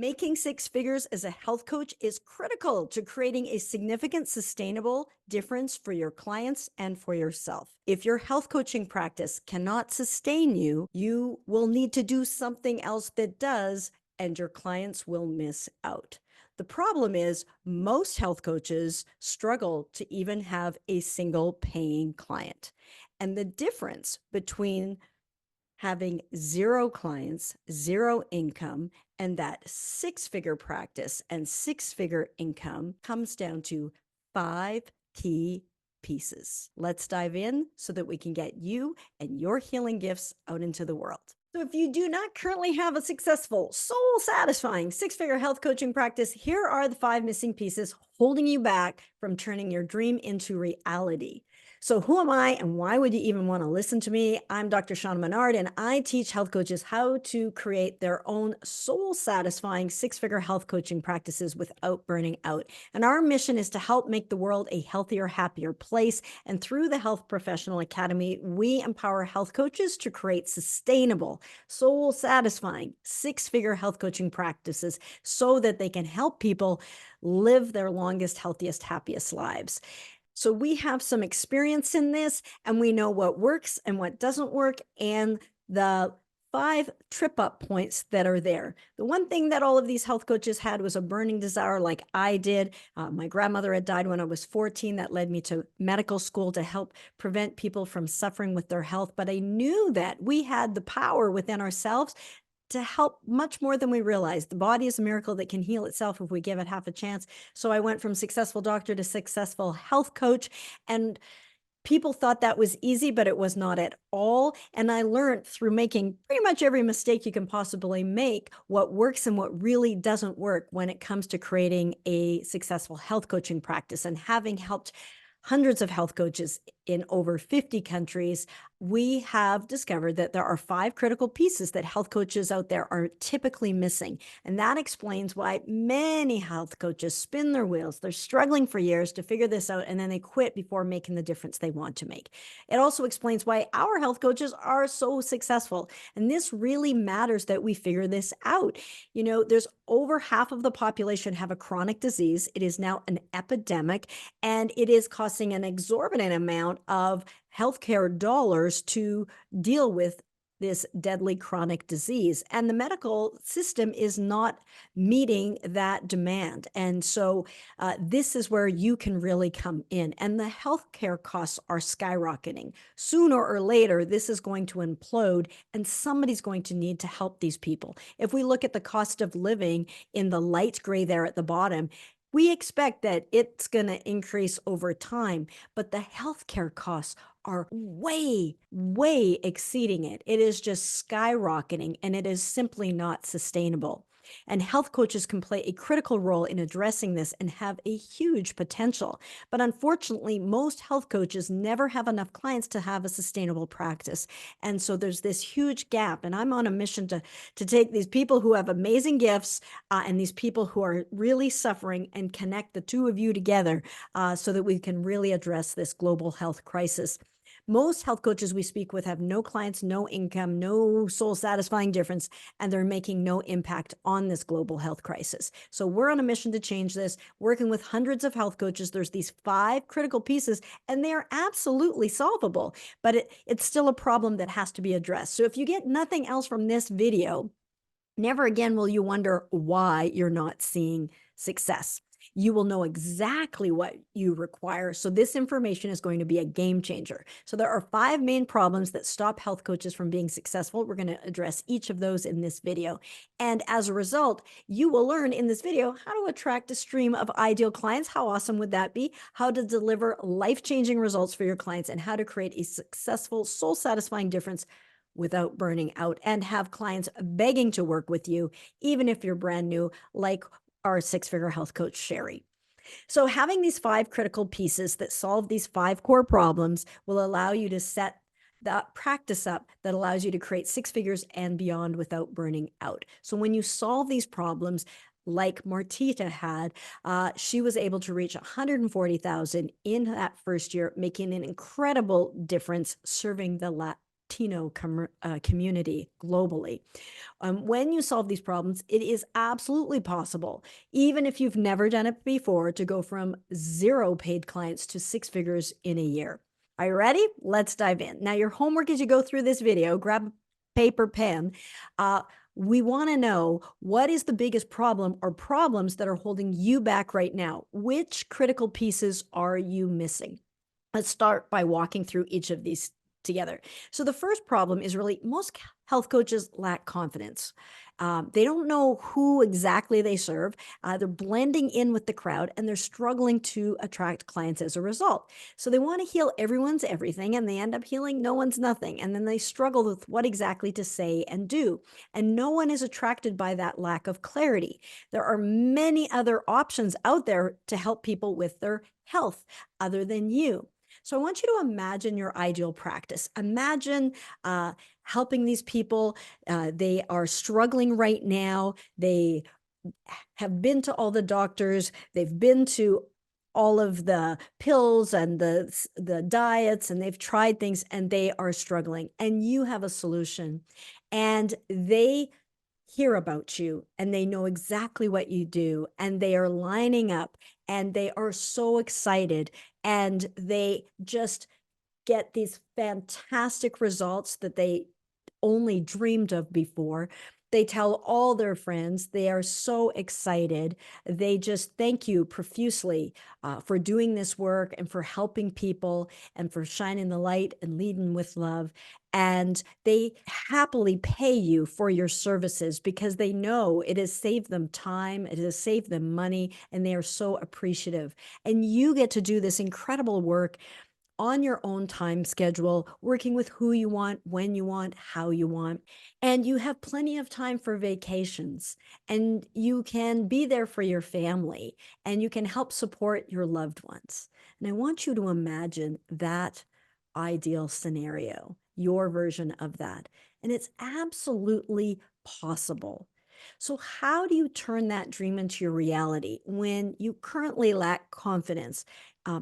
Making six figures as a health coach is critical to creating a significant, sustainable difference for your clients and for yourself. If your health coaching practice cannot sustain you, you will need to do something else that does, and your clients will miss out. The problem is, most health coaches struggle to even have a single paying client. And the difference between having zero clients, zero income, and that six-figure practice and six-figure income comes down to five key pieces. Let's dive in so that we can get you and your healing gifts out into the world. So, if you do not currently have a successful, soul satisfying six-figure health coaching practice, here are the five missing pieces holding you back from turning your dream into reality. So, who am I and why would you even want to listen to me? I'm Dr. Shaunna Menard, and I teach health coaches how to create their own soul satisfying six-figure health coaching practices without burning out. And our mission is to help make the world a healthier, happier place. And through the Health Professional Academy, we empower health coaches to create sustainable, soul satisfying six-figure health coaching practices so that they can help people live their longest, healthiest, happiest lives. So we have some experience in this, and we know what works and what doesn't work, and the five trip up points that are there. The one thing that all of these health coaches had was a burning desire, like I did. My grandmother had died when I was 14. That led me to medical school to help prevent people from suffering with their health. But I knew that we had the power within ourselves to help much more than we realized. The body is a miracle that can heal itself if we give it half a chance. So I went from successful doctor to successful health coach, and people thought that was easy, but it was not at all. And I learned through making pretty much every mistake you can possibly make what works and what really doesn't work when it comes to creating a successful health coaching practice. And having helped hundreds of health coaches in over 50 countries, we have discovered that there are five critical pieces that health coaches out there are typically missing. And that explains why many health coaches spin their wheels. They're struggling for years to figure this out, and then they quit before making the difference they want to make. It also explains why our health coaches are so successful. And this really matters that we figure this out. You know, there's over half of the population have a chronic disease. It is now an epidemic, and it is costing an exorbitant amount of healthcare dollars to deal with this deadly chronic disease. And the medical system is not meeting that demand. And so this is where you can really come in. And the healthcare costs are skyrocketing. Sooner or later, this is going to implode, and somebody's going to need to help these people. If we look at the cost of living in the light gray there at the bottom, we expect that it's going to increase over time, but the healthcare costs are way, way exceeding it. It is just skyrocketing, and it is simply not sustainable. And health coaches can play a critical role in addressing this and have a huge potential. But unfortunately, most health coaches never have enough clients to have a sustainable practice. And so there's this huge gap. And I'm on a mission to take these people who have amazing gifts and these people who are really suffering and connect the two of you together so that we can really address this global health crisis. Most health coaches we speak with have no clients, no income, no soul satisfying difference, and they're making no impact on this global health crisis. So we're on a mission to change this, working with hundreds of health coaches. There's these five critical pieces, and they are absolutely solvable, but it's still a problem that has to be addressed. So if you get nothing else from this video, never again will you wonder why you're not seeing success. You will know exactly what you require. So this information is going to be a game changer. So there are five main problems that stop health coaches from being successful. We're going to address each of those in this video. And as a result, you will learn in this video how to attract a stream of ideal clients. How awesome would that be? How to deliver life-changing results for your clients, and how to create a successful, soul-satisfying difference without burning out, and have clients begging to work with you, even if you're brand new, like our six-figure health coach, Sherry. So having these five critical pieces that solve these five core problems will allow you to set that practice up that allows you to create six figures and beyond without burning out. So when you solve these problems, like Martita had, she was able to reach 140,000 in that first year, making an incredible difference serving the Latino community globally. When you solve these problems, it is absolutely possible, even if you've never done it before, to go from 0 paid clients to 6 figures in a year. Are you ready? Let's dive in. Now, your homework as you go through this video, grab a paper, pen. We want to know, what is the biggest problem or problems that are holding you back right now? Which critical pieces are you missing? Let's start by walking through each of these together. So the first problem is really, most health coaches lack confidence. They don't know who exactly they serve. They're blending in with the crowd, and they're struggling to attract clients as a result. So they want to heal everyone's everything, and they end up healing no one's nothing. And then they struggle with what exactly to say and do. And no one is attracted by that lack of clarity. There are many other options out there to help people with their health other than you. So I want you to imagine your ideal practice. Imagine helping these people. They are struggling right now. They have been to all the doctors. They've been to all of the pills and the diets, and they've tried things, and they are struggling. And you have a solution. And they hear about you, and they know exactly what you do, and they are lining up, and they are so excited, and they just get these fantastic results that they only dreamed of before. They tell all their friends. They are so excited. They just thank you profusely for doing this work and for helping people and for shining the light and leading with love. And they happily pay you for your services because they know it has saved them time, it has saved them money, and they are so appreciative. And you get to do this incredible work on your own time schedule, working with who you want, when you want, how you want. And you have plenty of time for vacations, and you can be there for your family, and you can help support your loved ones. And I want you to imagine that ideal scenario, your version of that. And it's absolutely possible. So, how do you turn that dream into your reality when you currently lack confidence?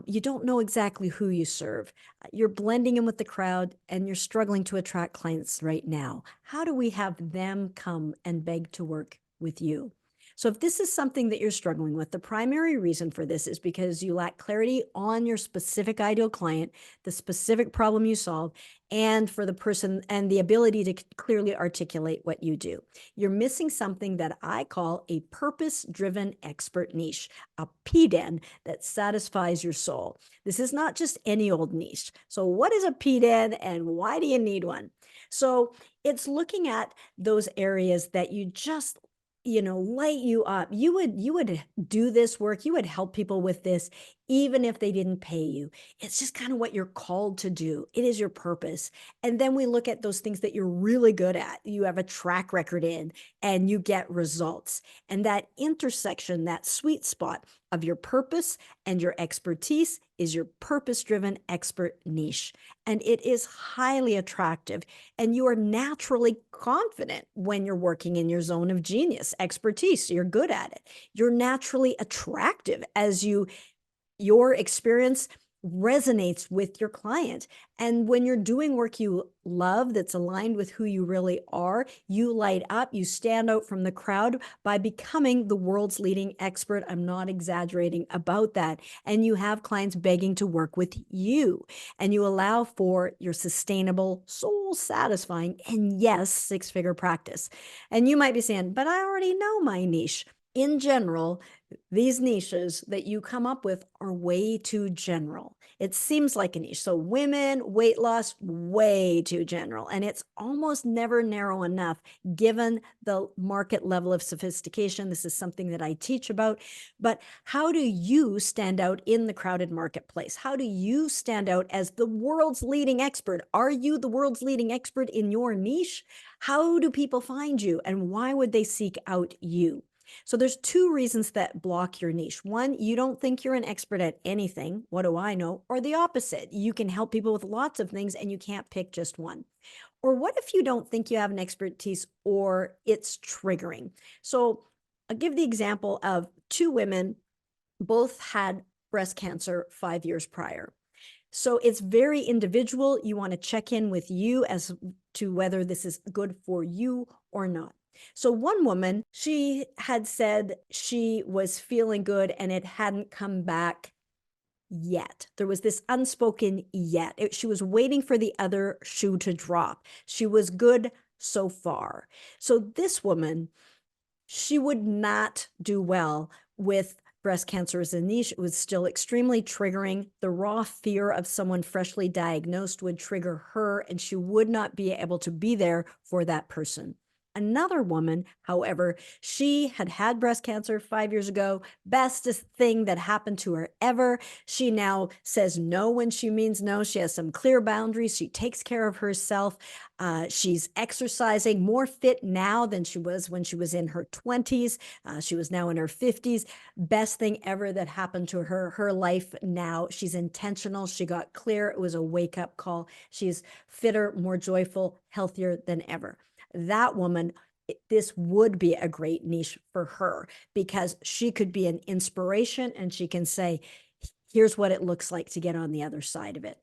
You don't know exactly who you serve. You're blending in with the crowd, and you're struggling to attract clients right now. How do we have them come and beg to work with you? So if this is something that you're struggling with, the primary reason for this is because you lack clarity on your specific ideal client, the specific problem you solve, and for the person, and the ability to clearly articulate what you do. You're missing something that I call a purpose-driven expert niche, a PDEN that satisfies your soul. This is not just any old niche. So what is a PDEN, and why do you need one? So it's looking at those areas that you just light you up. You would do this work, you would help people with this, even if they didn't pay you. It's just kind of what you're called to do. It is your purpose. And then we look at those things that you're really good at, you have a track record in, and you get results. And that intersection, that sweet spot of your purpose and your expertise, is your purpose-driven expert niche. And it is highly attractive. And you are naturally confident when you're working in your zone of genius, expertise. You're good at it. You're naturally attractive as your experience resonates with your client. And when you're doing work you love that's aligned with who you really are, you light up, you stand out from the crowd by becoming the world's leading expert. I'm not exaggerating about that. And you have clients begging to work with you, and you allow for your sustainable, soul satisfying, and yes, 6-figure practice. And you might be saying, but I already know my niche. In general, these niches that you come up with are way too general. It seems like a niche. So women, weight loss, way too general. And it's almost never narrow enough given the market level of sophistication. This is something that I teach about. But how do you stand out in the crowded marketplace? How do you stand out as the world's leading expert? Are you the world's leading expert in your niche? How do people find you, and why would they seek out you? So there's 2 reasons that block your niche. One, you don't think you're an expert at anything. What do I know? Or the opposite. You can help people with lots of things, and you can't pick just one. Or what if you don't think you have an expertise, or it's triggering? So I'll give the example of 2 women, both had breast cancer 5 years prior. So it's very individual. You want to check in with you as to whether this is good for you or not. So one woman, she had said she was feeling good and it hadn't come back yet. There was this unspoken yet. She was waiting for the other shoe to drop. She was good so far. So this woman, she would not do well with breast cancer as a niche. It was still extremely triggering. The raw fear of someone freshly diagnosed would trigger her, and she would not be able to be there for that person. Another woman, however, she had had breast cancer 5 years ago, bestest thing that happened to her ever. She now says no when she means no. She has some clear boundaries. She takes care of herself. She's exercising, more fit now than she was when she was in her 20s. She was now in her 50s. Best thing ever that happened to her. Her life now, she's intentional. She got clear. It was a wake-up call. She's fitter, more joyful, healthier than ever. That woman, this would be a great niche for her because she could be an inspiration and she can say, here's what it looks like to get on the other side of it.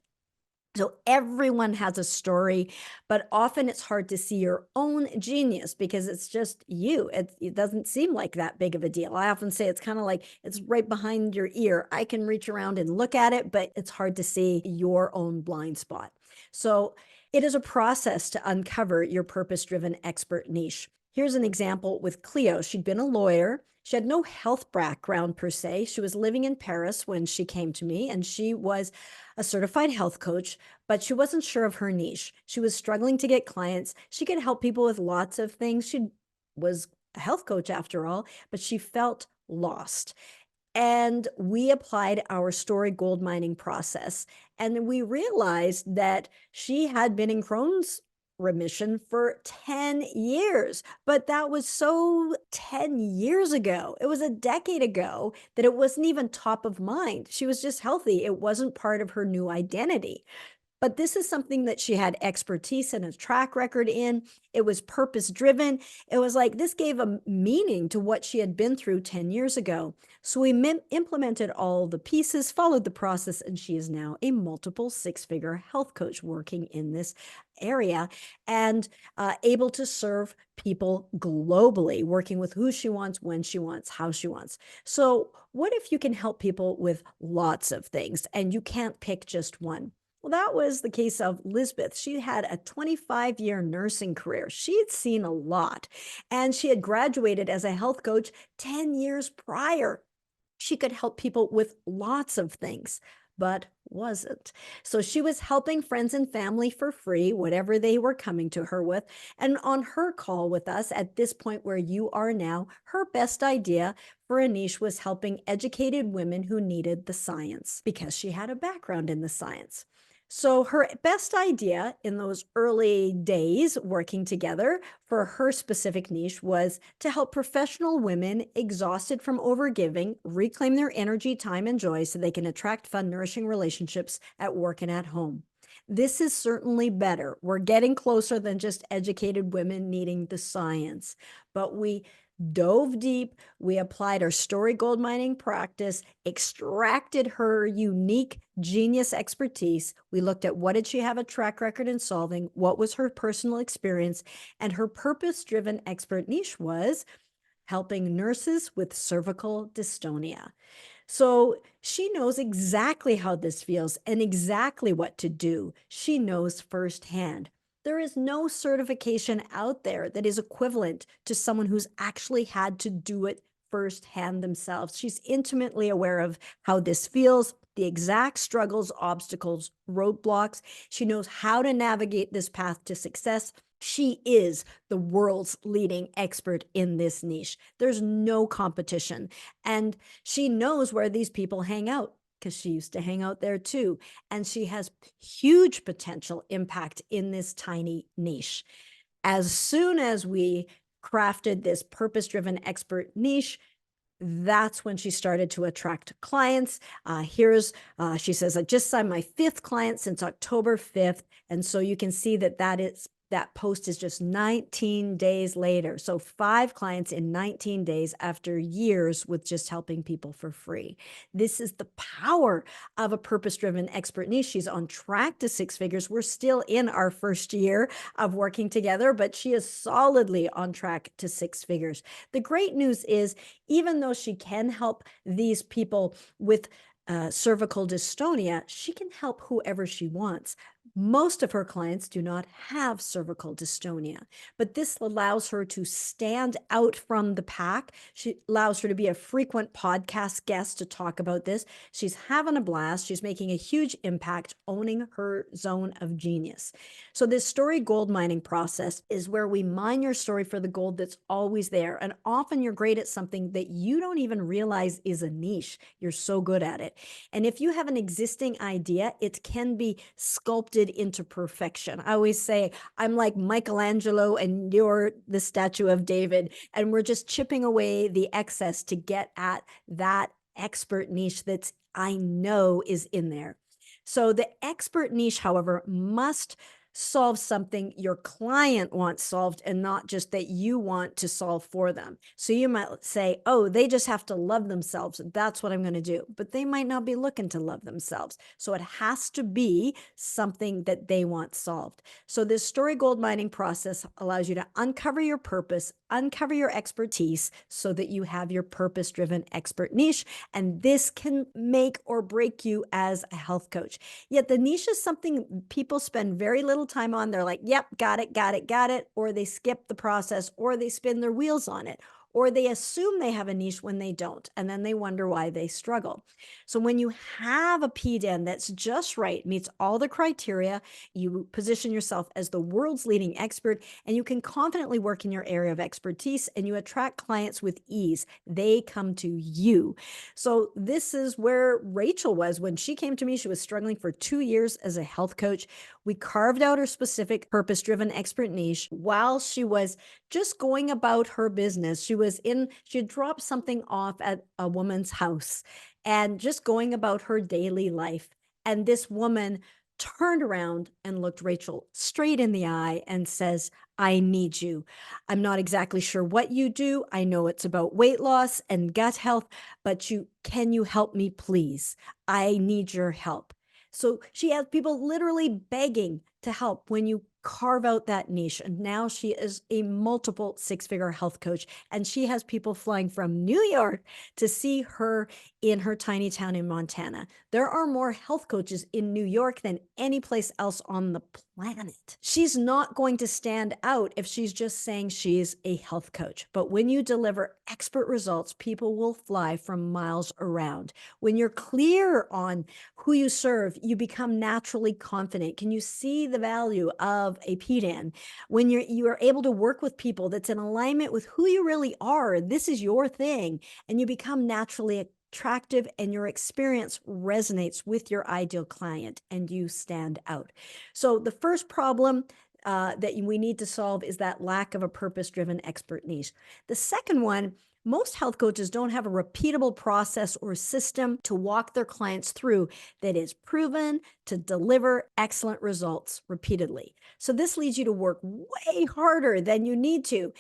So everyone has a story, but often it's hard to see your own genius because it's just you. It doesn't seem like that big of a deal. I often say it's kind of like it's right behind your ear. I can reach around and look at it, but it's hard to see your own blind spot. So it is a process to uncover your purpose-driven expert niche. Here's an example with Cleo. She'd been a lawyer. She had no health background per se. She was living in Paris when she came to me, and she was a certified health coach, but she wasn't sure of her niche. She was struggling to get clients. She could help people with lots of things. She was a health coach after all, but she felt lost. And we applied our story gold mining process. And we realized that she had been in Crohn's remission for 10 years. But that was so 10 years ago. It was a decade ago that it wasn't even top of mind. She was just healthy. It wasn't part of her new identity. But this is something that she had expertise and a track record in. It was purpose driven. It was like this gave a meaning to what she had been through 10 years ago. So we implemented all the pieces, followed the process, and she is now a multiple six-figure health coach working in this area and able to serve people globally, working with who she wants, when she wants, how she wants. So what if you can help people with lots of things and you can't pick just one? Well, that was the case of Lisbeth. She had a 25-year nursing career. She had seen a lot, and she had graduated as a health coach 10 years prior. She could help people with lots of things, but wasn't. So she was helping friends and family for free, whatever they were coming to her with. And on her call with us at this point where you are now, her best idea for a niche was helping educated women who needed the science because she had a background in the science. So her best idea in those early days working together for her specific niche was to help professional women exhausted from overgiving reclaim their energy, time, and joy so they can attract fun, nourishing relationships at work and at home. This is certainly better. We're getting closer than just educated women needing the science, but we dove deep. We applied our story gold mining practice, extracted her unique genius expertise. We looked at what did she have a track record in solving, what was her personal experience, and her purpose-driven expert niche was helping nurses with cervical dystonia. So she knows exactly how this feels and exactly what to do. She knows firsthand. There is no certification out there that is equivalent to someone who's actually had to do it firsthand themselves. She's intimately aware of how this feels, the exact struggles, obstacles, roadblocks. She knows how to navigate this path to success. She is the world's leading expert in this niche. There's no competition. And she knows where these people hang out because she used to hang out there too. And she has huge potential impact in this tiny niche. As soon as we crafted this purpose-driven expert niche, that's when she started to attract clients. She says, I just signed my 5th client since October 5th. And so you can see that that is That post is just 19 days later. So 5 clients in 19 days after years with just helping people for free. This is the power of a purpose-driven expert niche. She's on track to 6 figures. We're still in our first year of working together, but she is solidly on track to 6 figures. The great news is, even though she can help these people with cervical dystonia, she can help whoever she wants. Most of her clients do not have cervical dystonia, but this allows her to stand out from the pack. She allows her to be a frequent podcast guest to talk about this. She's having a blast. She's making a huge impact, owning her zone of genius. So this story gold mining process is where we mine your story for the gold that's always there. And often you're great at something that you don't even realize is a niche. You're so good at it. And if you have an existing idea, it can be sculpted into perfection. I always say, I'm like Michelangelo and you're the statue of David, and we're just chipping away the excess to get at that expert niche that's, I know, is in there. So the expert niche, however, must solve something your client wants solved and not just that you want to solve for them. So you might say, oh, they just have to love themselves. That's what I'm going to do. But they might not be looking to love themselves. So it has to be something that they want solved. So this story gold mining process allows you to uncover your purpose, uncover your expertise so that you have your purpose-driven expert niche. And this can make or break you as a health coach. Yet the niche is something people spend very little time on. They're like, yep, got it, got it, got it. Or they skip the process, or they spin their wheels on it, or they assume they have a niche when they don't. And then they wonder why they struggle. So when you have a PDEN that's just right, meets all the criteria, you position yourself as the world's leading expert, and you can confidently work in your area of expertise, and you attract clients with ease. They come to you. So this is where Rachel was when she came to me. She was struggling for 2 years as a health coach. We carved out her specific purpose-driven expert niche while she was just going about her business. She had dropped something off at a woman's house and just going about her daily life. And this woman turned around and looked Rachel straight in the eye and says, I need you. I'm not exactly sure what you do. I know it's about weight loss and gut health, but can you help me, please? I need your help. So she has people literally begging to help when you carve out that niche. And now she is a multiple 6-figure health coach, and she has people flying from New York to see her in her tiny town in Montana. There are more health coaches in New York than any place else on the planet. She's not going to stand out if she's just saying she's a health coach. But when you deliver expert results, people will fly from miles around. When you're clear on who you serve, you become naturally confident. Can you see the value of a PDAN? When you are able to work with people that's in alignment with who you really are, this is your thing, and you become naturally attractive, and your experience resonates with your ideal client, and you stand out. So the first problem that we need to solve is that lack of a purpose-driven expert niche. The second one, most health coaches don't have a repeatable process or system to walk their clients through that is proven to deliver excellent results repeatedly. So this leads you to work way harder than you need to.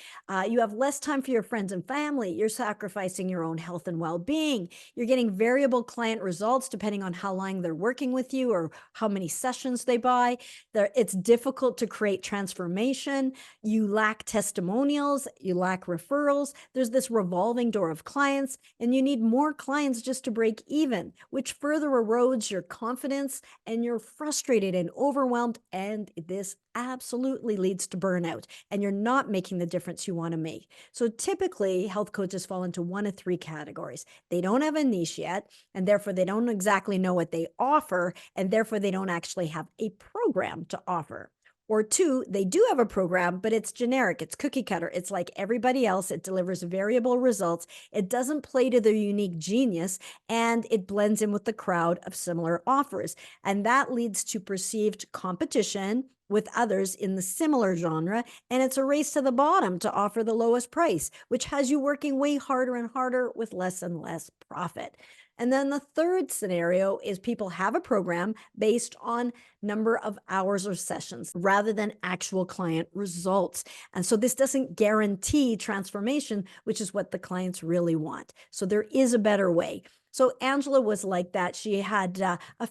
You have less time for your friends and family. You're sacrificing your own health and well-being. You're getting variable client results depending on how long they're working with you or how many sessions they buy. It's difficult to create transformation. You lack testimonials. You lack referrals. There's this revolving door of clients, and you need more clients just to break even, which further erodes your confidence, and you're frustrated and overwhelmed, and this absolutely leads to burnout, and you're not making the difference you want to make. So typically, health coaches fall into one of 3 categories. They don't have a niche yet, and therefore they don't exactly know what they offer, and therefore they don't actually have a program to offer. Or 2, they do have a program, but it's generic, it's cookie cutter. It's like everybody else. It delivers variable results. It doesn't play to their unique genius, and it blends in with the crowd of similar offers. And that leads to perceived competition with others in the similar genre, and it's a race to the bottom to offer the lowest price, which has you working way harder and harder with less and less profit. And then the third scenario is people have a program based on number of hours or sessions rather than actual client results. And so this doesn't guarantee transformation, which is what the clients really want. So there is a better way. So Angela was like that. She had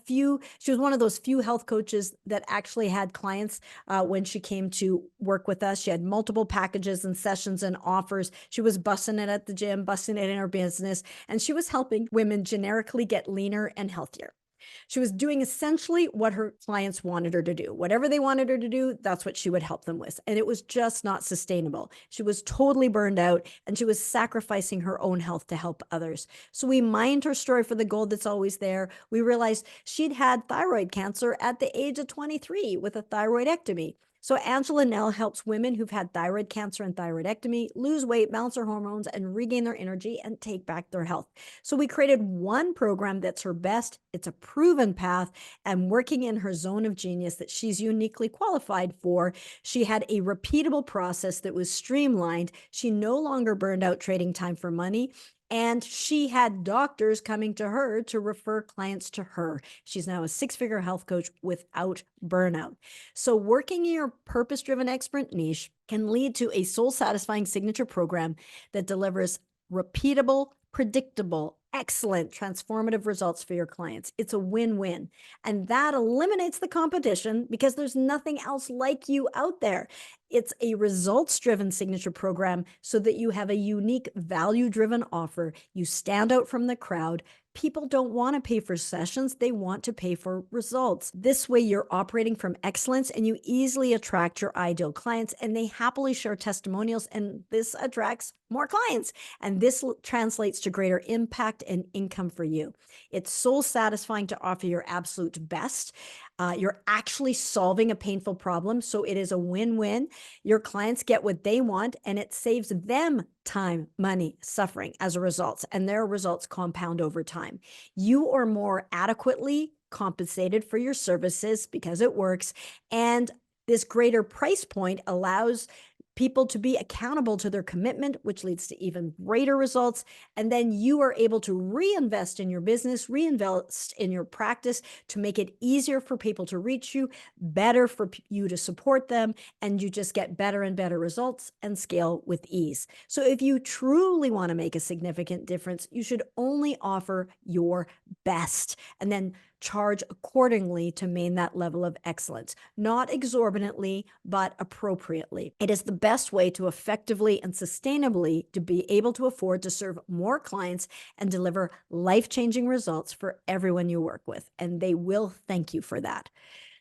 she was one of those few health coaches that actually had clients when she came to work with us. She had multiple packages and sessions and offers. She was busting it at the gym, busting it in her business, and she was helping women generically get leaner and healthier. She was doing essentially what her clients wanted her to do. Whatever they wanted her to do, that's what she would help them with. And it was just not sustainable. She was totally burned out and she was sacrificing her own health to help others. So we mined her story for the gold that's always there. We realized she'd had thyroid cancer at the age of 23 with a thyroidectomy. So Angela now helps women who've had thyroid cancer and thyroidectomy lose weight, balance their hormones, and regain their energy and take back their health. So we created one program that's her best. It's a proven path and working in her zone of genius that she's uniquely qualified for. She had a repeatable process that was streamlined. She no longer burned out trading time for money. And she had doctors coming to her to refer clients to her. She's now a six-figure health coach without burnout. So working in your purpose-driven expert niche can lead to a soul-satisfying signature program that delivers repeatable, predictable, excellent, transformative results for your clients. It's a win-win. And that eliminates the competition because there's nothing else like you out there. It's a results-driven signature program so that you have a unique value-driven offer. You stand out from the crowd. People don't want to pay for sessions. They want to pay for results. This way, you're operating from excellence and you easily attract your ideal clients and they happily share testimonials and this attracts more clients. And this translates to greater impact and income for you. It's soul satisfying to offer your absolute best. You're actually solving a painful problem. So it is a win-win. Your clients get what they want and it saves them time, money, suffering as a result. And their results compound over time. You are more adequately compensated for your services because it works. And this greater price point allows people to be accountable to their commitment, which leads to even greater results. And then you are able to reinvest in your business, reinvest in your practice to make it easier for people to reach you, better for you to support them, and you just get better and better results and scale with ease. So if you truly want to make a significant difference, you should only offer your best and then charge accordingly to maintain that level of excellence, not exorbitantly, but appropriately. It is the best way to effectively and sustainably to be able to afford to serve more clients and deliver life-changing results for everyone you work with. And they will thank you for that.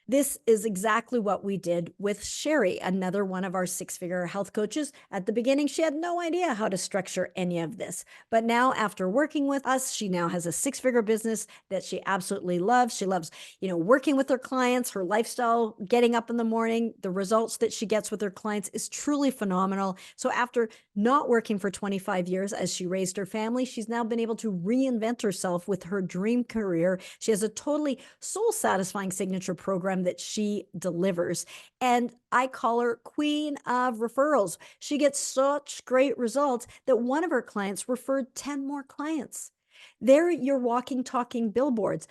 This is exactly what we did with Sherry, another one of our six-figure health coaches. At the beginning, she had no idea how to structure any of this. But now after working with us, she now has a six-figure business that she absolutely loves. She loves, working with her clients, her lifestyle, getting up in the morning, the results that she gets with her clients is truly phenomenal. So after not working for 25 years as she raised her family, she's now been able to reinvent herself with her dream career. She has a totally soul-satisfying signature program that she delivers. And I call her queen of referrals. She gets such great results that one of her clients referred 10 more clients. They're your walking, talking billboards.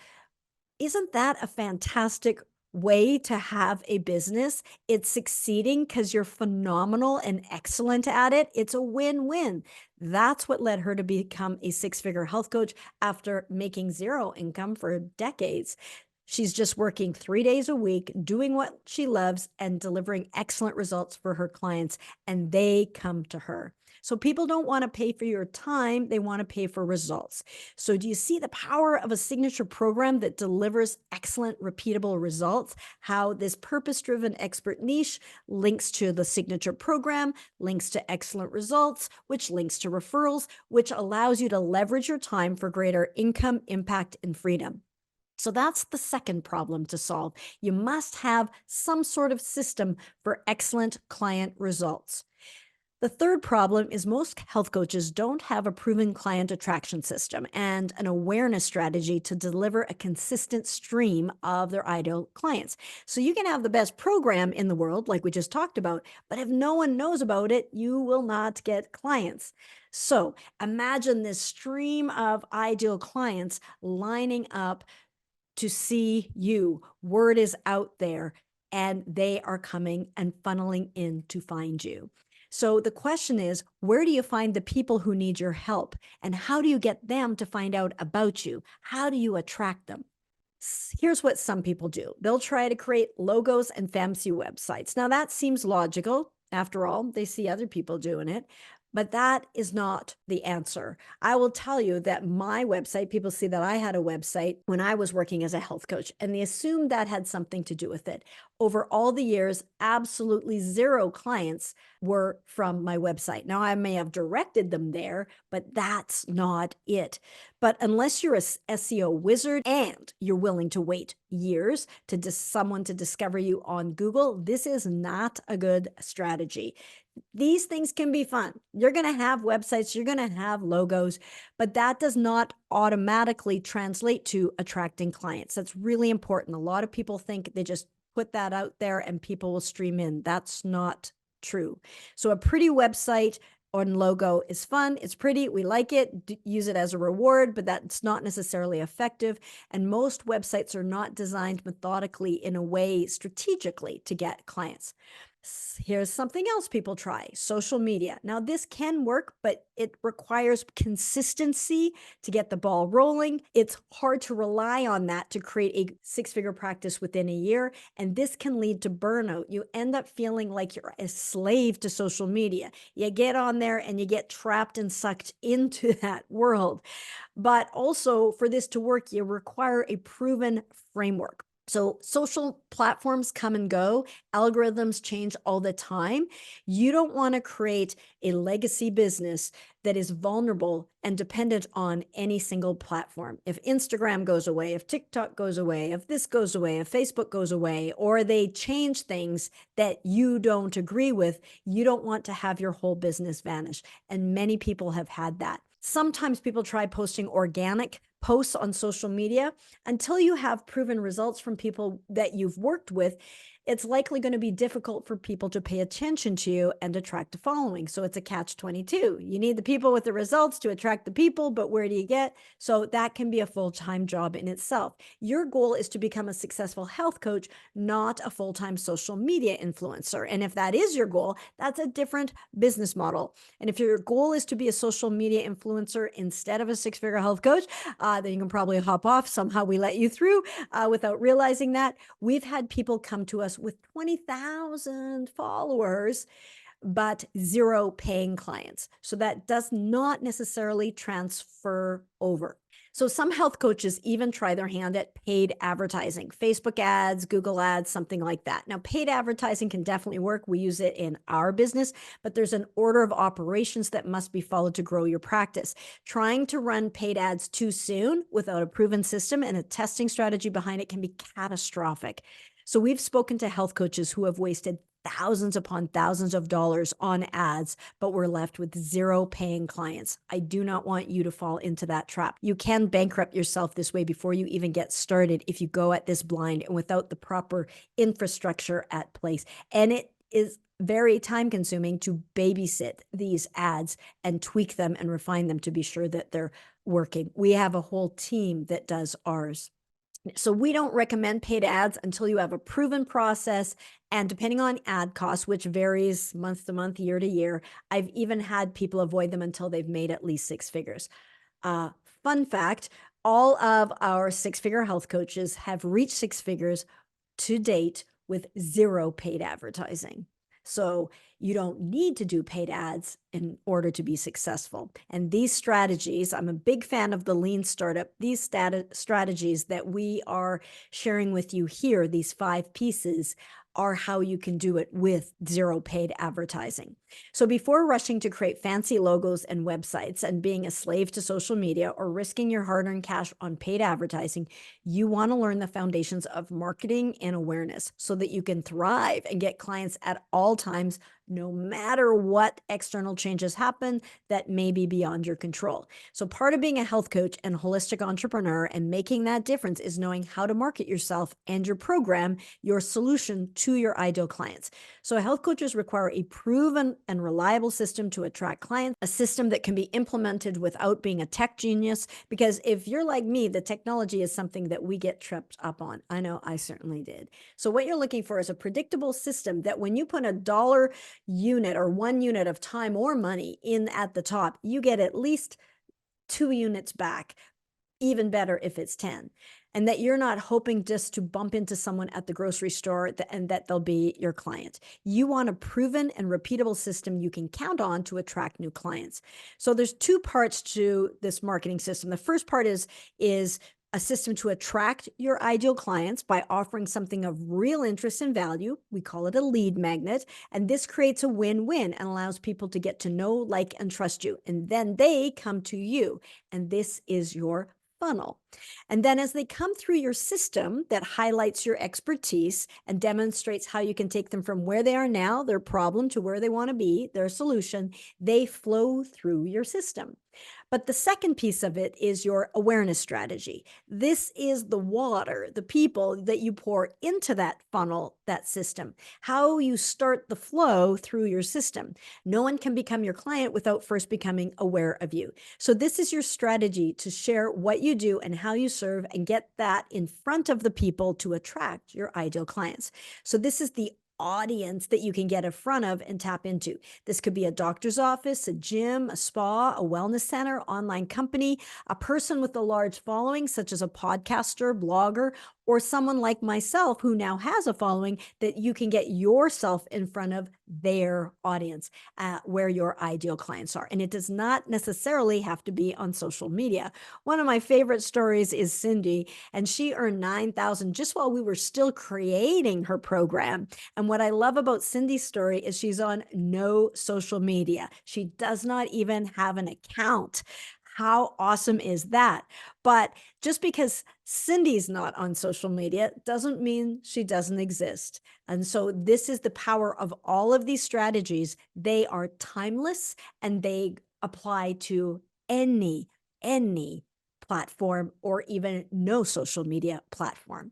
Isn't that a fantastic way to have a business? It's succeeding because you're phenomenal and excellent at it. It's a win-win. That's what led her to become a six-figure health coach after making zero income for decades. She's just working 3 days a week, doing what she loves and delivering excellent results for her clients, and they come to her. So people don't want to pay for your time. They want to pay for results. So do you see the power of a signature program that delivers excellent, repeatable results? How this purpose-driven expert niche links to the signature program, links to excellent results, which links to referrals, which allows you to leverage your time for greater income, impact, and freedom. So that's the second problem to solve. You must have some sort of system for excellent client results. The third problem is most health coaches don't have a proven client attraction system and an awareness strategy to deliver a consistent stream of their ideal clients. So you can have the best program in the world, like we just talked about, but if no one knows about it, you will not get clients. So imagine this stream of ideal clients lining up to see you. Word is out there and they are coming and funneling in to find you. So the question is, where do you find the people who need your help? And how do you get them to find out about you? How do you attract them? Here's what some people do. They'll try to create logos and fancy websites. Now, that seems logical. After all, they see other people doing it, but that is not the answer. I will tell you that my website, people see that I had a website when I was working as a health coach, and they assumed that had something to do with it. Over all the years, absolutely zero clients were from my website. Now, I may have directed them there, but that's not it. But unless you're a SEO wizard and you're willing to wait years to someone to discover you on Google, this is not a good strategy. These things can be fun. You're going to have websites, you're going to have logos, but that does not automatically translate to attracting clients. That's really important. A lot of people think they just put that out there and people will stream in. That's not true. So a pretty website and logo is fun. It's pretty. We like it. Use it as a reward, but that's not necessarily effective. And most websites are not designed methodically in a way strategically to get clients. Here's something else people try: social media. Now, this can work, but it requires consistency to get the ball rolling. It's hard to rely on that to create a six-figure practice within a year. And this can lead to burnout. You end up feeling like you're a slave to social media. You get on there and you get trapped and sucked into that world. But also, for this to work, you require a proven framework. So social platforms come and go, algorithms change all the time. You don't want to create a legacy business that is vulnerable and dependent on any single platform. If Instagram goes away, if TikTok goes away, if this goes away, if Facebook goes away, or they change things that you don't agree with, you don't want to have your whole business vanish. And many people have had that. Sometimes people try posting organic posts on social media. Until you have proven results from people that you've worked with, it's likely going to be difficult for people to pay attention to you and attract a following. So it's a catch-22. You need the people with the results to attract the people, but where do you get? So that can be a full-time job in itself. Your goal is to become a successful health coach, not a full-time social media influencer. And if that is your goal, that's a different business model. And if your goal is to be a social media influencer instead of a six-figure health coach, then you can probably hop off. Somehow we let you through without realizing that. We've had people come to us with 20,000 followers, but zero paying clients. So that does not necessarily transfer over. So some health coaches even try their hand at paid advertising, Facebook ads, Google ads, something like that. Now, paid advertising can definitely work. We use it in our business, but there's an order of operations that must be followed to grow your practice. Trying to run paid ads too soon without a proven system and a testing strategy behind it can be catastrophic. So we've spoken to health coaches who have wasted thousands upon thousands of dollars on ads, but we're left with zero paying clients. I do not want you to fall into that trap. You can bankrupt yourself this way before you even get started if you go at this blind and without the proper infrastructure at place. And it is very time consuming to babysit these ads and tweak them and refine them to be sure that they're working. We have a whole team that does ours. So we don't recommend paid ads until you have a proven process. And depending on ad costs, which varies month to month, year to year, I've even had people avoid them until they've made at least six figures. Fun fact, all of our six-figure health coaches have reached six figures to date with zero paid advertising. So you don't need to do paid ads in order to be successful. And these strategies, I'm a big fan of the lean startup. These strategies that we are sharing with you here, these 5 pieces, are how you can do it with zero paid advertising. So before rushing to create fancy logos and websites and being a slave to social media or risking your hard-earned cash on paid advertising, you want to learn the foundations of marketing and awareness so that you can thrive and get clients at all times, no matter what external changes happen that may be beyond your control. So, part of being a health coach and holistic entrepreneur and making that difference is knowing how to market yourself and your program, your solution to your ideal clients. So, health coaches require a proven and reliable system to attract clients, a system that can be implemented without being a tech genius. Because if you're like me, the technology is something that we get tripped up on. I know I certainly did. So, what you're looking for is a predictable system that when you put a dollar unit or 1 unit of time or money in at the top, you get at least 2 units back, even better if it's 10. And that you're not hoping just to bump into someone at the grocery store and that they'll be your client. You want a proven and repeatable system you can count on to attract new clients. So there's two parts to this marketing system. The first part is a system to attract your ideal clients by offering something of real interest and value. We call it a lead magnet. And this creates a win-win and allows people to get to know, like, and trust you. And then they come to you. And this is your funnel. And then as they come through your system that highlights your expertise and demonstrates how you can take them from where they are now, their problem, to where they want to be, their solution, they flow through your system. But the second piece of it is your awareness strategy. This is the water, the people that you pour into that funnel, that system, how you start the flow through your system. No one can become your client without first becoming aware of you. So this is your strategy to share what you do and how you serve and get that in front of the people to attract your ideal clients. So this is the audience that you can get in front of and tap into. This could be a doctor's office, a gym, a spa, a wellness center, online company, a person with a large following, such as a podcaster, blogger, or someone like myself who now has a following that you can get yourself in front of their audience, where your ideal clients are. And it does not necessarily have to be on social media. One of my favorite stories is Cindy, and she earned $9,000 just while we were still creating her program. And what I love about Cindy's story is she's on no social media. She does not even have an account. How awesome is that? But just because Cindy's not on social media doesn't mean she doesn't exist. And so this is the power of all of these strategies. They are timeless and they apply to any platform or even no social media platform.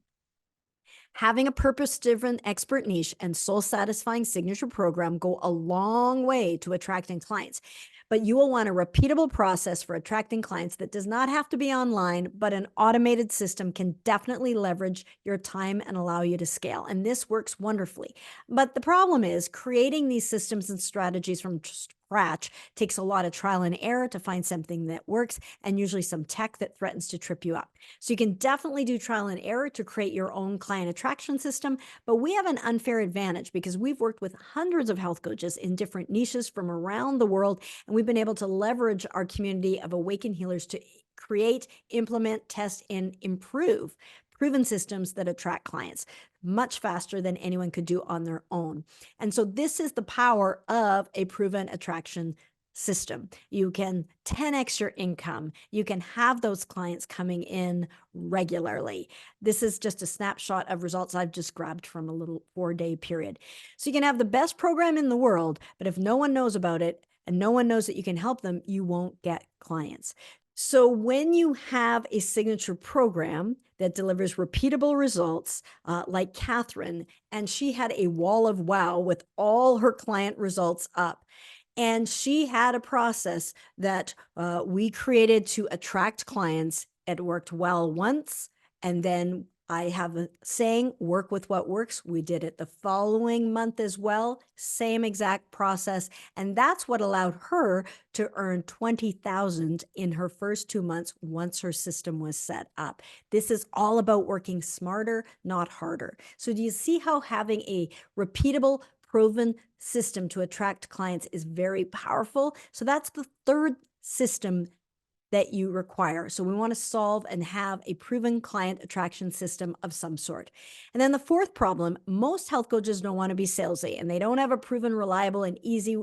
Having a purpose-driven expert niche and soul-satisfying signature program go a long way to attracting clients. But you will want a repeatable process for attracting clients that does not have to be online, but an automated system can definitely leverage your time and allow you to scale. And this works wonderfully. But the problem is creating these systems and strategies from scratch takes a lot of trial and error to find something that works, and usually some tech that threatens to trip you up. So you can definitely do trial and error to create your own client attraction system, but we have an unfair advantage because we've worked with hundreds of health coaches in different niches from around the world, and we've been able to leverage our community of awakened healers to create, implement, test, and improve proven systems that attract clients much faster than anyone could do on their own. And so this is the power of a proven attraction system. You can 10x your income. You can have those clients coming in regularly. This is just a snapshot of results I've just grabbed from a little 4-day period. So you can have the best program in the world, but if no one knows about it and no one knows that you can help them, you won't get clients. So when you have a signature program that delivers repeatable results, like Catherine, and she had a wall of wow with all her client results up. And she had a process that we created to attract clients. It worked well once, and then I have a saying, work with what works. We did it the following month as well, same exact process. And that's what allowed her to earn $20,000 in her first 2 months once her system was set up. This is all about working smarter, not harder. So do you see how having a repeatable, proven system to attract clients is very powerful? So that's the third system that you require. So we want to solve and have a proven client attraction system of some sort. And then the fourth problem, most health coaches don't want to be salesy, and they don't have a proven, reliable, and easy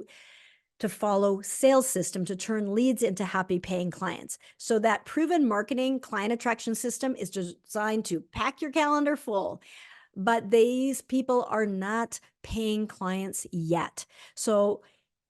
to follow sales system to turn leads into happy paying clients. So that proven marketing client attraction system is designed to pack your calendar full, but these people are not paying clients yet. So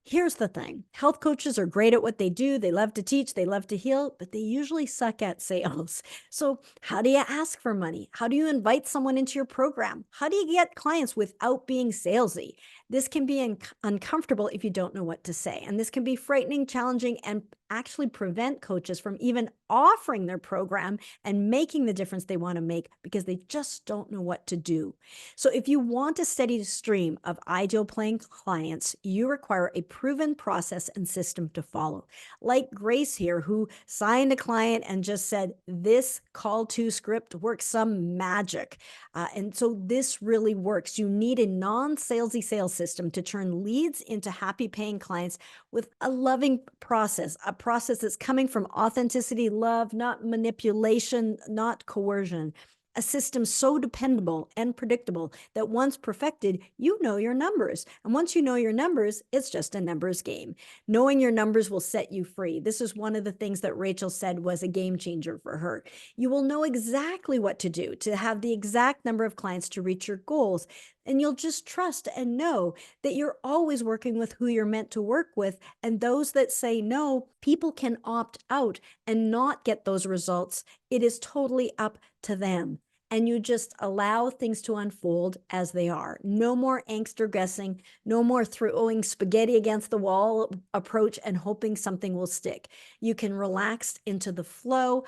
here's the thing. Health coaches are great at what they do. They love to teach, they love to heal, but they usually suck at sales. So, how do you ask for money? How do you invite someone into your program? How do you get clients without being salesy? This can be uncomfortable if you don't know what to say. And this can be frightening, challenging, and actually prevent coaches from even offering their program and making the difference they want to make because they just don't know what to do. So, if you want a steady stream of ideal paying clients, you require a proven process and system to follow. Like Grace here, who signed a client and just said, this call to script works some magic. And so this really works. You need a non salesy sales system to turn leads into happy paying clients with a loving process, a process that's coming from authenticity, love, not manipulation, not coercion. A system so dependable and predictable that once perfected, you know your numbers. And once you know your numbers, it's just a numbers game. Knowing your numbers will set you free. This is one of the things that Rachel said was a game changer for her. You will know exactly what to do to have the exact number of clients to reach your goals. And you'll just trust and know that you're always working with who you're meant to work with. And those that say no, people can opt out and not get those results. It is totally up to them. And you just allow things to unfold as they are. No more angst or guessing, no more throwing spaghetti against the wall approach and hoping something will stick. You can relax into the flow.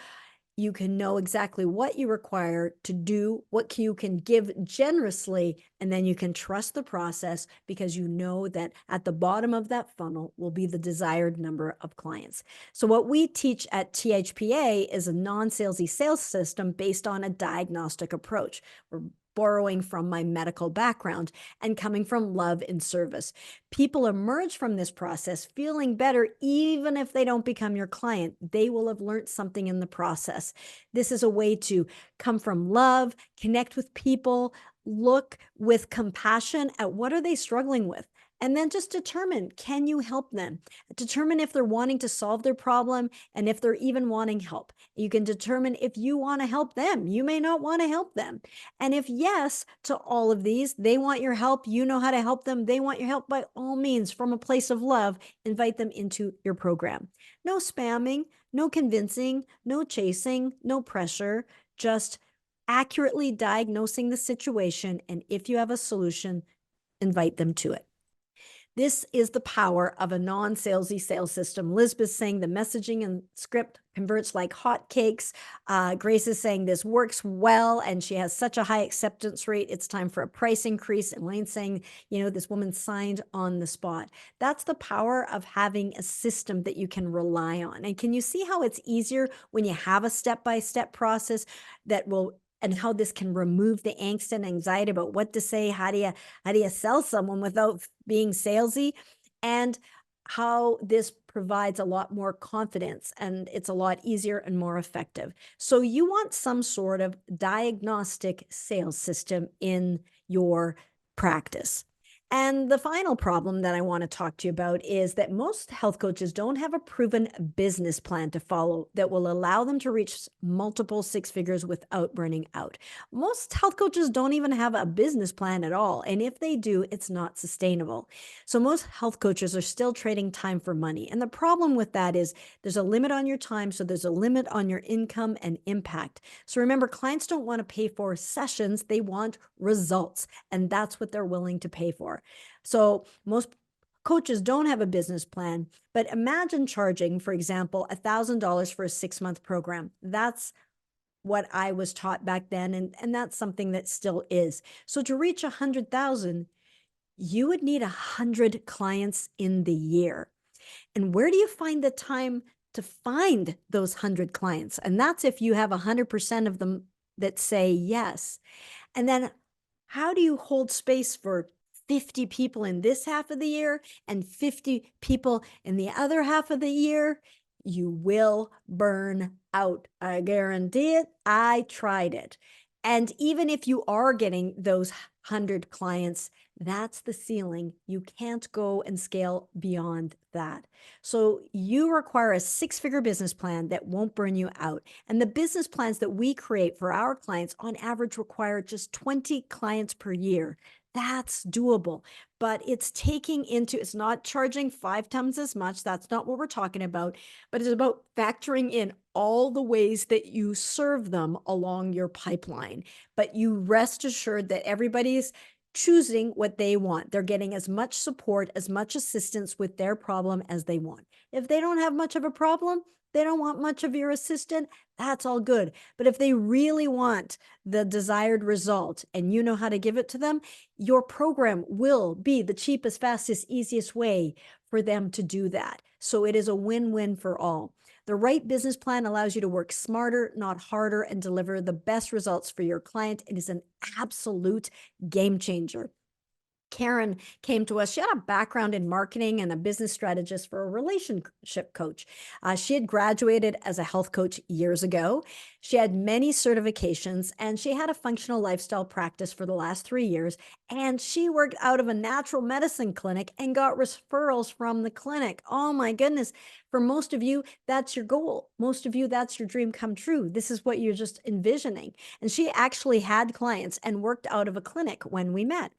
You can know exactly what you require to do, what you can give generously, and then you can trust the process because you know that at the bottom of that funnel will be the desired number of clients. So what we teach at THPA is a non-salesy sales system based on a diagnostic approach. We're borrowing from my medical background and coming from love and service. People emerge from this process feeling better, even if they don't become your client. They will have learned something in the process. This is a way to come from love, connect with people, look with compassion at what are they struggling with. And then just determine, can you help them? Determine if they're wanting to solve their problem and if they're even wanting help. You can determine if you want to help them. You may not want to help them. And if yes to all of these, they want your help, you know how to help them, they want your help, by all means, from a place of love, invite them into your program. No spamming, no convincing, no chasing, no pressure, just accurately diagnosing the situation. And if you have a solution, invite them to it. This is the power of a non-salesy sales system. Lisbeth saying the messaging and script converts like hotcakes. Grace is saying this works well, and she has such a high acceptance rate. It's time for a price increase. And Lane's saying, this woman signed on the spot. That's the power of having a system that you can rely on. And can you see how it's easier when you have a step-by-step process that will, and how this can remove the angst and anxiety about what to say? How do you sell someone without being salesy? And how this provides a lot more confidence, and it's a lot easier and more effective. So you want some sort of diagnostic sales system in your practice. And the final problem that I want to talk to you about is that most health coaches don't have a proven business plan to follow that will allow them to reach multiple six figures without burning out. Most health coaches don't even have a business plan at all. And if they do, it's not sustainable. So most health coaches are still trading time for money. And the problem with that is there's a limit on your time. So there's a limit on your income and impact. So remember, clients don't want to pay for sessions. They want results. And that's what they're willing to pay for. So most coaches don't have a business plan, but imagine charging, for example, $1,000 for a 6-month program. That's what I was taught back then. And that's something that still is. So to reach 100,000, you would need 100 clients in the year. And where do you find the time to find those 100 clients? And that's if you have 100% of them that say yes. And then how do you hold space for 50 people in this half of the year and 50 people in the other half of the year? You will burn out. I guarantee it. I tried it. And even if you are getting those 100 clients, That's the ceiling. You can't go and scale beyond that. So you require a six-figure business plan that won't burn you out. And the business plans that we create for our clients on average require just 20 clients per year. That's doable, but it's not charging 5 times as much. That's not what we're talking about, but it's about factoring in all the ways that you serve them along your pipeline. But you rest assured that everybody's choosing what they want. They're getting as much support, as much assistance with their problem as they want. If they don't have much of a problem, they don't want much of your assistant, that's all good. But if they really want the desired result and you know how to give it to them, your program will be the cheapest, fastest, easiest way for them to do that. So it is a win-win for all. The right business plan allows you to work smarter, not harder, and deliver the best results for your client. It is an absolute game changer. Karen came to us. She had a background in marketing and a business strategist for a relationship coach. She had graduated as a health coach years ago. She had many certifications and she had a functional lifestyle practice for the last 3 years. And she worked out of a natural medicine clinic and got referrals from the clinic. Oh my goodness. For most of you, that's your goal. Most of you, that's your dream come true. This is what you're just envisioning. And she actually had clients and worked out of a clinic when we met.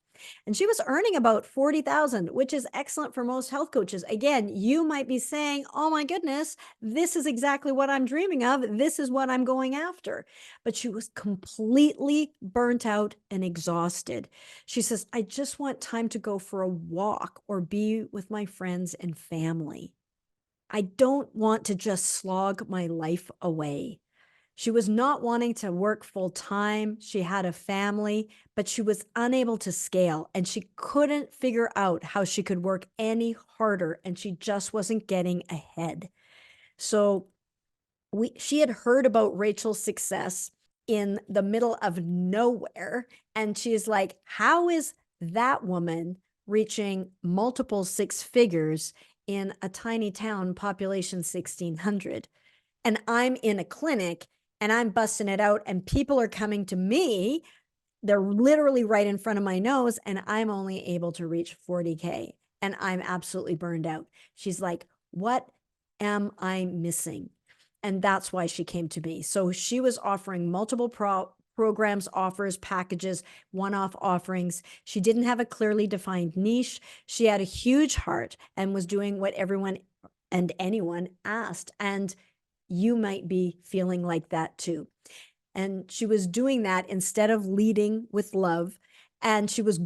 And she was earning about 40,000, which is excellent for most health coaches. Again, you might be saying, "Oh my goodness, this is exactly what I'm dreaming of. This is what I'm going after." But she was completely burnt out and exhausted. She says, "I just want time to go for a walk or be with my friends and family. I don't want to just slog my life away." She was not wanting to work full time. She had a family, but she was unable to scale and she couldn't figure out how she could work any harder and she just wasn't getting ahead. So she had heard about Rachel's success in the middle of nowhere and she's like, "How is that woman reaching multiple six figures in a tiny town population 1600? And I'm in a clinic and I'm busting it out and people are coming to me. They're literally right in front of my nose and I'm only able to reach 40K and I'm absolutely burned out." She's like, "What am I missing?" And that's why she came to me. So she was offering multiple programs, offers, packages, one-off offerings. She didn't have a clearly defined niche. She had a huge heart and was doing what everyone and anyone asked. And you might be feeling like that too. And she was doing that instead of leading with love. And she was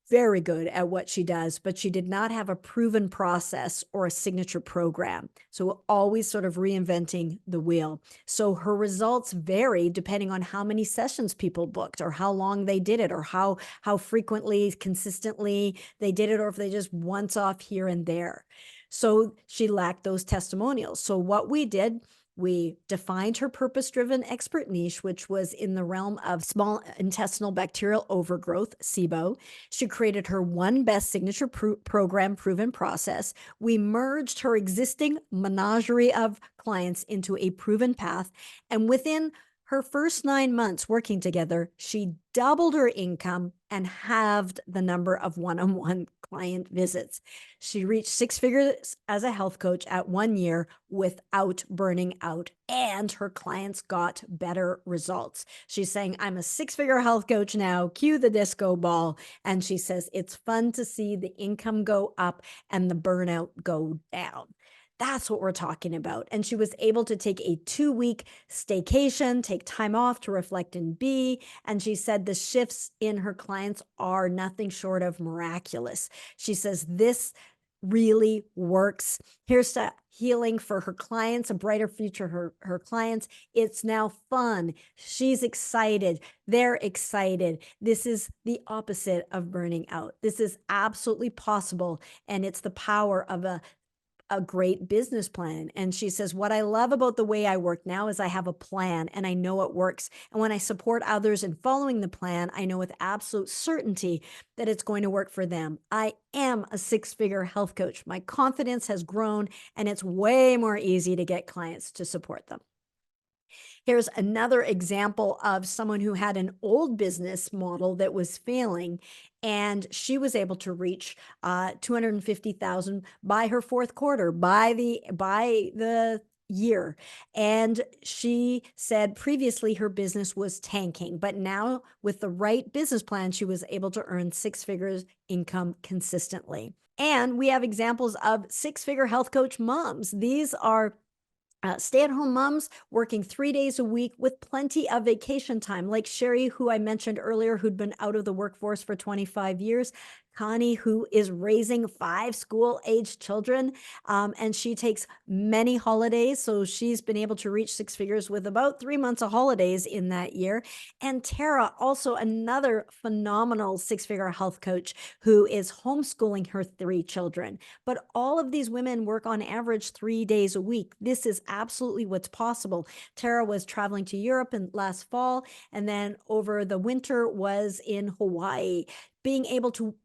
very good at what she does, but she did not have a proven process or a signature program. So always sort of reinventing the wheel. So her results vary depending on how many sessions people booked or how long they did it or how frequently, consistently they did it, or if they just once off here and there. So she lacked those testimonials. So what we did, we defined her purpose-driven expert niche, which was in the realm of small intestinal bacterial overgrowth, SIBO. She created her one best signature program proven process. We merged her existing menagerie of clients into a proven path. And within her first 9 months working together, she doubled her income and halved the number of one-on-one client visits. She reached six figures as a health coach at 1 year without burning out, and her clients got better results. She's saying, "I'm a six-figure health coach now, cue the disco ball." And she says, "It's fun to see the income go up and the burnout go down." That's what we're talking about. And she was able to take a 2-week staycation, take time off to reflect and be. And she said the shifts in her clients are nothing short of miraculous. She says this really works. Here's to healing for her clients, a brighter future for her clients. It's now fun. She's excited. They're excited. This is the opposite of burning out. This is absolutely possible. And it's the power of a great business plan. And she says, "What I love about the way I work now is I have a plan and I know it works. And when I support others in following the plan, I know with absolute certainty that it's going to work for them. I am a six-figure health coach. My confidence has grown and it's way more easy to get clients to support them." Here's another example of someone who had an old business model that was failing, and she was able to reach 250,000 by her fourth quarter, by the year. And she said previously her business was tanking, but now with the right business plan, she was able to earn six figures income consistently. And we have examples of six-figure health coach moms. These are stay-at-home moms working 3 days a week with plenty of vacation time, like Sherry, who I mentioned earlier, who'd been out of the workforce for 25 years. Connie, who is raising 5 school-aged children, and she takes many holidays, so she's been able to reach six figures with about 3 months of holidays in that year. And Tara, also another phenomenal six-figure health coach who is homeschooling her 3 children. But all of these women work on average 3 days a week. This is absolutely what's possible. Tara was traveling to Europe last fall, and then over the winter was in Hawaii, being able to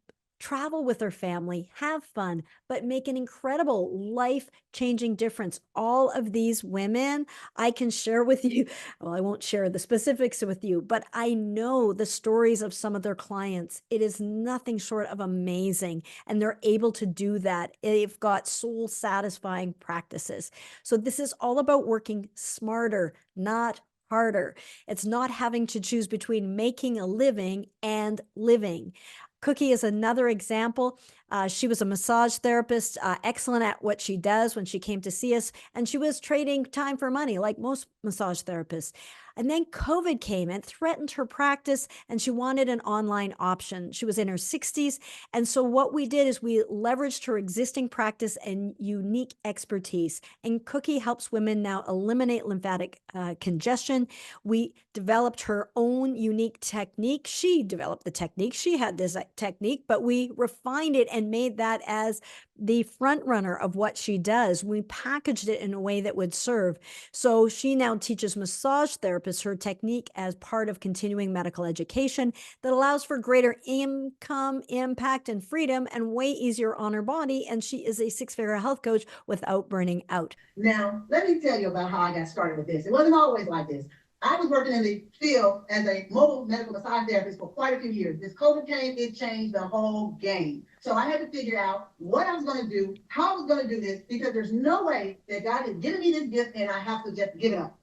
travel with her family, have fun, but make an incredible life-changing difference. All of these women I can share with you. Well, I won't share the specifics with you, but I know the stories of some of their clients. It is nothing short of amazing, and they're able to do that. They've got soul-satisfying practices. So this is all about working smarter, not harder. It's not having to choose between making a living and living. Cookie is another example. She was a massage therapist, excellent at what she does when she came to see us, and she was trading time for money like most massage therapists. And then COVID came and threatened her practice, and she wanted an online option. She was in her 60s. And so what we did is we leveraged her existing practice and unique expertise. And Cookie helps women now eliminate lymphatic congestion. We developed her own unique technique. She developed the technique. She had this technique, but we refined it and made that as the front runner of what she does. We packaged it in a way that would serve. So she now teaches massage therapists her technique as part of continuing medical education that allows for greater income, impact, and freedom, and way easier on her body. And she is a six-figure health coach without burning out. Now, let me tell you about how I got started with this. It wasn't always like this. I was working in the field as a mobile medical massage therapist for quite a few years. This COVID came, it changed the whole game. So I had to figure out what I was going to do, how I was going to do this, because there's no way that God has given me this gift and I have to just give it up.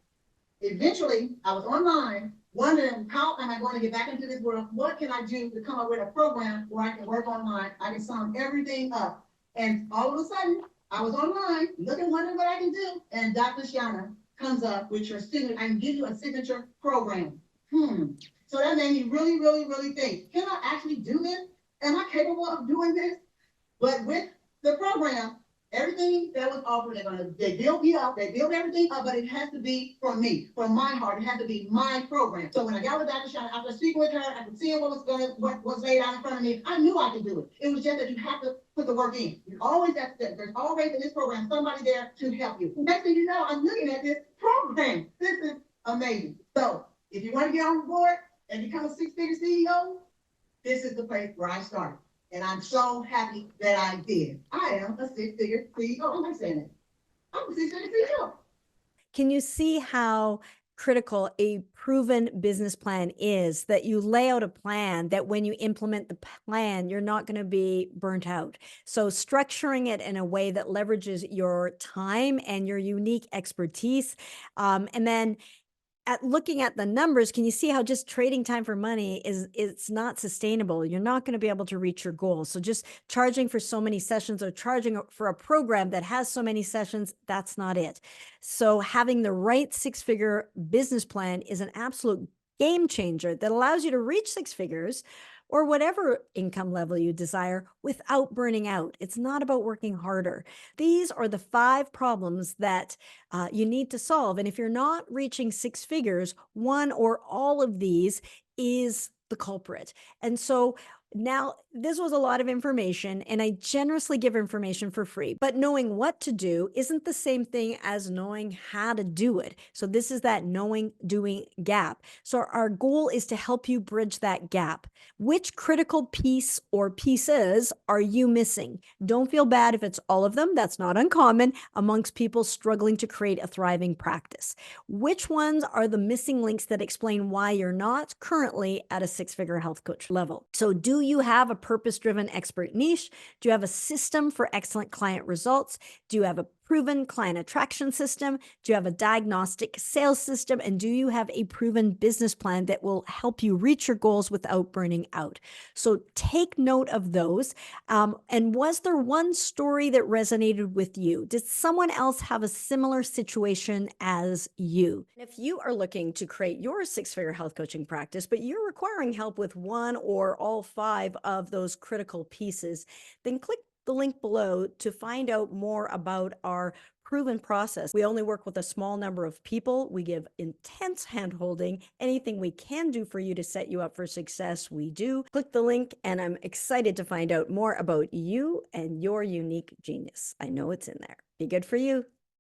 Eventually, I was online wondering, how am I going to get back into this world? What can I do to come up with a program where I can work online? I can sum everything up. And all of a sudden, I was online looking, wondering what I can do. And Dr. Shaunna comes up with your signature. I can give you a signature program. So that made me really, really, really think, can I actually do this? Am I capable of doing this? But with the program, everything that was offered, they build me up, they build everything up, but it has to be from me, from my heart. It has to be my program. So when I got with Dr. Shaunna, after speaking with her, after seeing what was laid out in front of me, I knew I could do it. It was just that you have to put the work in. There's always in this program somebody there to help you. Next thing you know, I'm looking at this program. This is amazing. So if you want to get on board and become a six-figure CEO, this is the place where I started. And I'm so happy that I did. I am a six-figure CEO. I'm not saying that. I'm a six-figure CEO. Can you see how critical a proven business plan is, that you lay out a plan that when you implement the plan, you're not going to be burnt out? So structuring it in a way that leverages your time and your unique expertise. And then looking at the numbers, can you see how just trading time for money it's not sustainable? You're not going to be able to reach your goals. So just charging for so many sessions or charging for a program that has so many sessions, that's not it. So having the right six-figure business plan is an absolute game changer that allows you to reach six figures or whatever income level you desire without burning out. It's not about working harder. These are the 5 problems that you need to solve. And if you're not reaching six figures, one or all of these is the culprit. And so now This was a lot of information, and I generously give information for free. But knowing what to do isn't the same thing as knowing how to do it. So, this is that knowing doing gap. So, our goal is to help you bridge that gap. Which critical piece or pieces are you missing? Don't feel bad if it's all of them. That's not uncommon amongst people struggling to create a thriving practice. Which ones are the missing links that explain why you're not currently at a six-figure health coach level? So, do you have a purpose-driven expert niche? Do you have a system for excellent client results? Do you have a proven client attraction system? Do you have a diagnostic sales system? And do you have a proven business plan that will help you reach your goals without burning out? So, take note of those. And was there one story that resonated with you? Did someone else have a similar situation as you? If you are looking to create your six-figure health coaching practice, but you're requiring help with one or all five of those critical pieces, then click the link below to find out more about our proven process. We only work with a small number of people. We give intense handholding. Anything we can do for you to set you up for success, we do. Click the link, and I'm excited to find out more about you and your unique genius. I know it's in there. Be good for you.